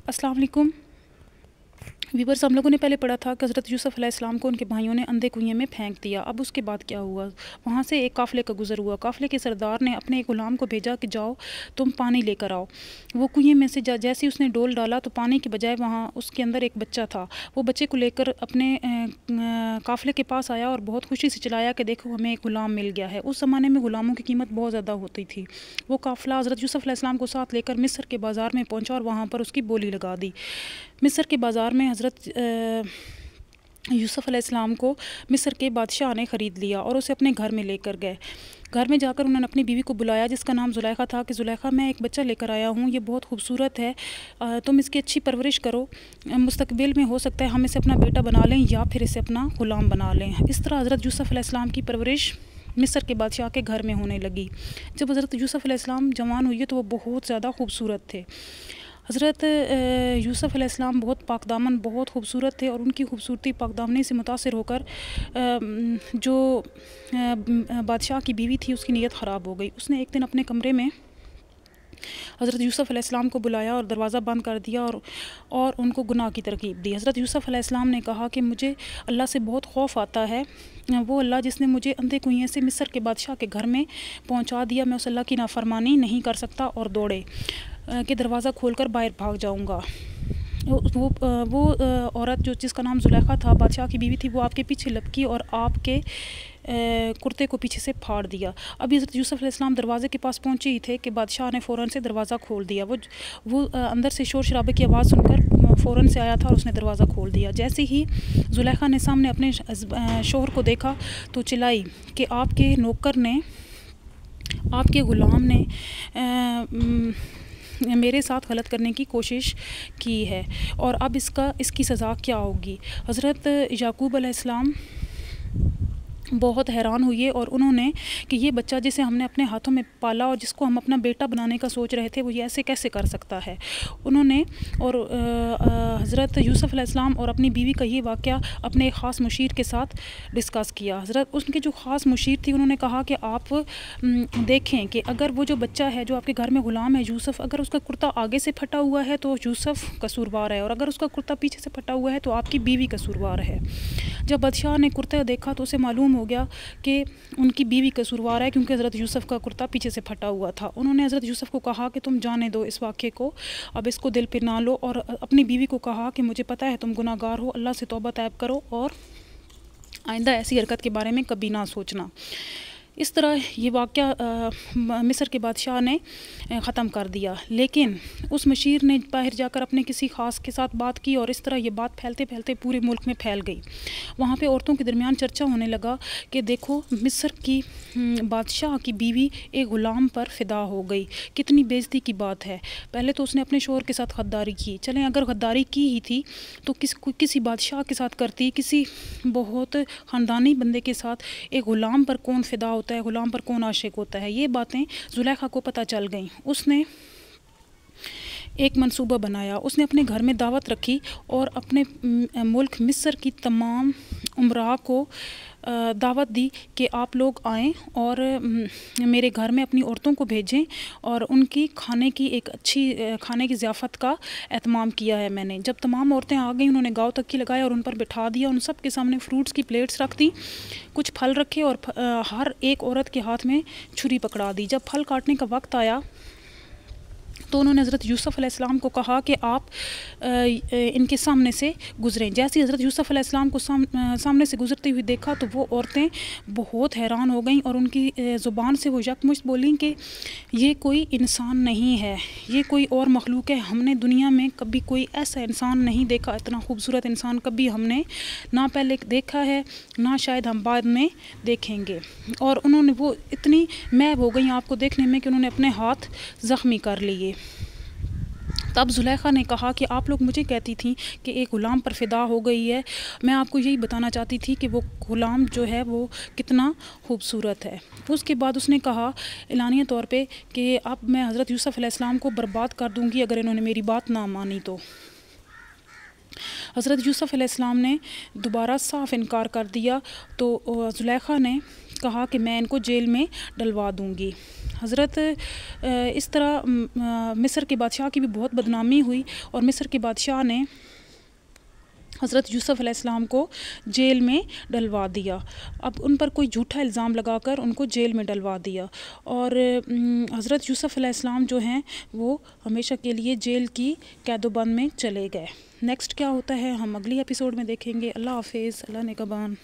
अस्सलाम वालेकुम वीवर्स। हम लोगों ने पहले पढ़ा था कि हज़रत यूसुफ़ अलैहिस्सलाम को उनके भाइयों ने अंधे कुएं में फेंक दिया। अब उसके बाद क्या हुआ? वहाँ से एक काफ़िले का गुज़र हुआ। काफ़िले के सरदार ने अपने एक ग़ुलाम को भेजा कि जाओ तुम पानी लेकर आओ। वो कुएं में से जैसे ही उसने डोल डाला तो पानी के बजाय वहाँ उसके अंदर एक बच्चा था। वो बच्चे को लेकर अपने काफ़िले के पास आया और बहुत खुशी से चिल्लाया कि देखो हमें एक ग़ुलाम मिल गया है। उस ज़माने में ग़ुलामों की कीमत बहुत ज़्यादा होती थी। वो काफ़िला हज़रत यूसुफ़ अलैहिस्सलाम को साथ लेकर मिस्र के बाज़ार में पहुँचा और वहाँ पर उसकी बोली लगा दी। मिस्र के बाज़ार में हज़रत यूसुफ़ अलैहिस्सलाम को मिस्र के बादशाह ने ख़रीद लिया और उसे अपने घर में लेकर गए। घर में जाकर उन्होंने अपनी बीवी को बुलाया जिसका नाम ज़ुलेखा था कि ज़ुलेखा, मैं एक बच्चा लेकर आया हूँ, ये बहुत खूबसूरत है, तुम इसकी अच्छी परवरिश करो, मुस्तकबिल में हो सकता है हम इसे अपना बेटा बना लें या फिर इसे अपना ग़ुलाम बना लें। इस तरह हज़रत यूसुफ़ अलैहिस्सलाम की परवरिश मिस्र के बादशाह के घर में होने लगी। जब हज़रत यूसुफ़ अलैहिस्सलाम जवान हुए तो वो बहुत ज़्यादा खूबसूरत थे। हज़रत यूसुफ़ अलैहिस्सलाम बहुत पाकदामन, बहुत खूबसूरत थे और उनकी खूबसूरती पाकदामनी से मुतासिर होकर जो बादशाह की बीवी थी उसकी नीयत ख़राब हो गई। उसने एक दिन अपने कमरे में हज़रत यूसुफ़ अलैहिस्सलाम को बुलाया और दरवाज़ा बंद कर दिया और उनको गुनाह की तरकीब दी। हज़रत यूसुफ़ अलैहिस्सलाम ने कहा कि मुझे अल्लाह से बहुत खौफ आता है, वो अल्लाह जिसने मुझे अंधे कुएं से मिस्र के बादशाह के घर में पहुंचा दिया, मैं उस अल्लाह की नाफरमानी नहीं कर सकता और दौड़े कि दरवाज़ा खोलकर बाहर भाग जाऊंगा। वो औरत जो जिसका नाम ज़ुलेखा था, बादशाह की बीवी थी, वो आपके पीछे लपकी और आपके कुर्ते को पीछे से फाड़ दिया। अभी हज़रत यूसुफ़ अलैहिस्सलाम दरवाज़े के पास पहुंचे ही थे कि बादशाह ने फ़ौरन से दरवाज़ा खोल दिया। वो अंदर से शोर शराबे की आवाज़ सुनकर फ़ौरन से आया था और उसने दरवाज़ा खोल दिया। जैसे ही ज़ुलेखा ने सामने अपने शोहर को देखा तो चिल्लाई कि आपके नौकर ने, आपके ग़ुलाम ने मेरे साथ गलत करने की कोशिश की है और अब इसकी सज़ा क्या होगी। हज़रत याकूब अलैहिस्सलाम बहुत हैरान हुए और उन्होंने कि ये बच्चा जिसे हमने अपने हाथों में पाला और जिसको हम अपना बेटा बनाने का सोच रहे थे, वो ये ऐसे कैसे कर सकता है। उन्होंने और हज़रत यूसुफ़ अलैहिस्सलाम और अपनी बीवी का ये वाक़या अपने ख़ास मुशीर के साथ डिस्कस किया। हज़रत उसके जो ख़ास मुशीर थी उन्होंने कहा कि आप देखें कि अगर वो जो बच्चा है जो आपके घर में ग़ुलाम है यूसुफ़, अगर उसका कुर्ता आगे से फटा हुआ है तो यूसुफ़ कसूरवार है और अगर उसका कुर्ता पीछे से फटा हुआ है तो आपकी बीवी कसूरवार है। जब बादशाह ने कुर्ता देखा तो उसे मालूम हो गया कि उनकी बीवी कसूरवार है क्योंकि हज़रत यूसुफ़ का कुर्ता पीछे से फटा हुआ था। उन्होंने हज़रत यूसुफ़ को कहा कि तुम जाने दो इस वाक़े को, अब इसको दिल पे ना लो, और अपनी बीवी को कहा कि मुझे पता है तुम गुनाहगार हो, अल्लाह से तौबा तैब करो और आइंदा ऐसी हरकत के बारे में कभी ना सोचना। इस तरह ये वाक़या मिस्र के बादशाह ने ख़त्म कर दिया। लेकिन उस मशीर ने बाहर जाकर अपने किसी ख़ास के साथ बात की और इस तरह ये बात फैलते फैलते पूरे मुल्क में फैल गई। वहाँ पे औरतों के दरमियान चर्चा होने लगा कि देखो मिस्र की बादशाह की बीवी एक ग़ुलाम पर फ़िदा हो गई, कितनी बेइज्जती की बात है। पहले तो उसने अपने शौहर के साथ गद्दारी की, चलें अगर गद्दारी की ही थी तो किसी बादशाह के साथ करती, किसी बहुत ख़ानदानी बंदे के साथ एक ग़ुलाम पर कौन फ़िदा होता है, ग़ुलाम पर कौन आशिक होता है। ये बातें ज़ुलेखा को पता चल गईं। उसने एक मंसूबा बनाया, उसने अपने घर में दावत रखी और अपने मुल्क मिस्र की तमाम उमरा को दावत दी कि आप लोग आएँ और मेरे घर में अपनी औरतों को भेजें और उनकी खाने की एक अच्छी खाने की ज़ियाफ़त का एहतमाम किया है मैंने। जब तमाम औरतें आ गईं उन्होंने गाँव तक्की लगाया और उन पर बिठा दिया, उन सब के सामने फ्रूट्स की प्लेट्स रख दी, कुछ फल रखे और हर एक औरत के हाथ में छुरी पकड़ा दी। जब फल काटने का वक्त आया तो उन्होंने हज़रत यूसुफ़ अलैहिस्सलाम को कहा कि आप इनके सामने से गुज़रें। जैसे ही हज़रत यूसुफ़ अलैहिस्सलाम को सामने से गुज़रती हुई देखा तो वो औरतें बहुत हैरान हो गईं और उनकी ज़ुबान से वो यकमुश्त बोलीं कि ये कोई इंसान नहीं है, ये कोई और मखलूक है, हमने दुनिया में कभी कोई ऐसा इंसान नहीं देखा, इतना खूबसूरत इंसान कभी हमने ना पहले देखा है ना शायद हम बाद में देखेंगे। और उन्होंने वो इतनी मैब हो गई आपको देखने में कि उन्होंने अपने हाथ ज़ख्मी कर लिए। तब ज़ुलेखा ने कहा कि आप लोग मुझे कहती थी कि एक ग़ुलाम पर फ़िदा हो गई है, मैं आपको यही बताना चाहती थी कि वो ग़ुलाम जो है वो कितना खूबसूरत है। उसके बाद उसने कहा एलानिया तौर पे कि अब मैं हज़रत यूसुफ़ अलैहिस्सलाम को बर्बाद कर दूँगी अगर इन्होंने मेरी बात ना मानी तो। हज़रत यूसुफ़ अलैहिस्सलाम ने दोबारा साफ़ इनकार कर दिया तो ज़ुलेखा ने कहा कि मैं इनको जेल में डलवा दूँगी। हज़रत इस तरह मिस्र के बादशाह की भी बहुत बदनामी हुई और मिस्र के बादशाह ने हज़रत यूसुफ़ अलैहिस्सलाम को जेल में डलवा दिया। अब उन पर कोई झूठा इल्ज़ाम लगाकर उनको जेल में डलवा दिया और हज़रत यूसुफ़ अलैहिस्सलाम जो हैं वो हमेशा के लिए जेल की कैदोबंद में चले गए। नेक्स्ट क्या होता है हम अगली एपिसोड में देखेंगे। अल्लाह हाफ़िज़, अल्लाह निगहबान।